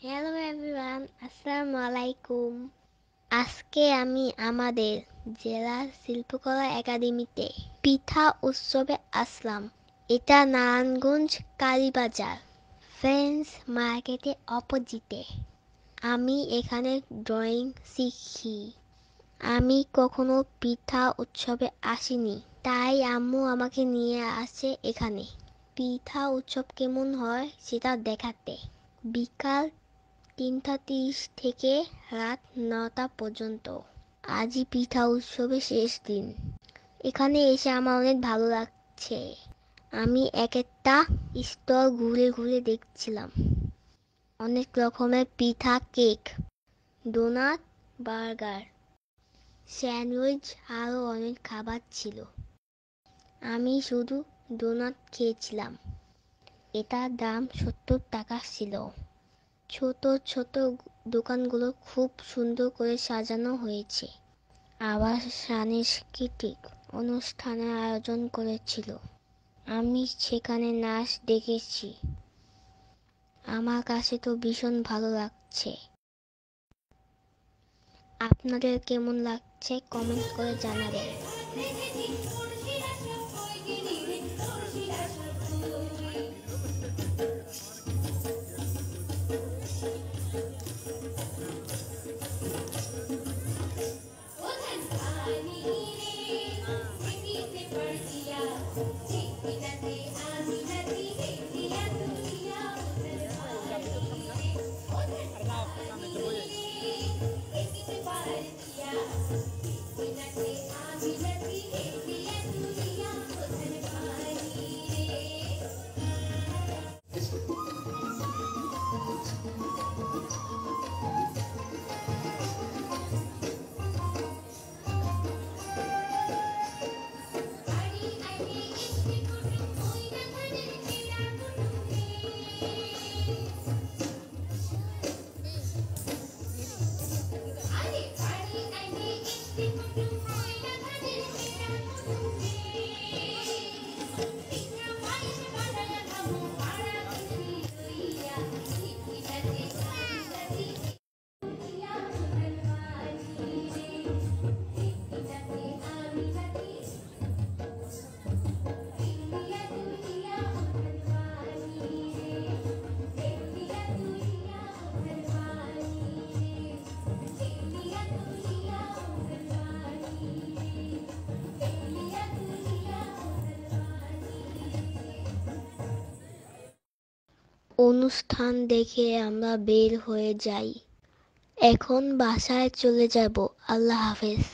Hello everyone, আসসালামু আলাইকুম। আজকে আমি আমাদের জেলা শিল্পকলা একাডেমিতে পিঠা উৎসবে আসলাম। এটা নারায়ণগঞ্জ কালীবাজার ফ্রেন্ডস মার্কেটের অপোজিটে। আমি এখানে ড্রয়িং শিখি। আমি কখনো পিঠা উৎসবে আসিনি, তাই আম্মু আমাকে নিয়ে আসে এখানে পিঠা উৎসব কেমন হয় সেটা দেখাতে। বিকাল 3:30 থেকে রাত 9টা পর্যন্ত। আজই পিঠা উৎসবের শেষ দিন। এখানে এসে আমার অনেক ভালো লাগছে। আমি এক একটা স্টল ঘুরে ঘুরে দেখছিলাম। অনেক রকমের পিঠা, কেক, ডোনাট, বার্গার, স্যান্ডউইচ আরও অনেক খাবার ছিল। আমি শুধু ডোনাট খেয়েছিলাম। এটার দাম 70 টাকা ছিল। ছোট ছোট দোকানগুলো খুব সুন্দর করে সাজানো হয়েছে। আবার সাংস্কৃতিক অনুষ্ঠানের আয়োজন করেছিল। আমি সেখানে নাচ দেখেছি। আমার কাছে তো ভীষণ ভালো লাগছে। আপনাদের কেমন লাগছে কমেন্ট করে জানাবেন। অনুষ্ঠান দেখে আমরা বের হয়ে যাই। এখন বাসায় চলে যাব। আল্লাহ হাফেজ।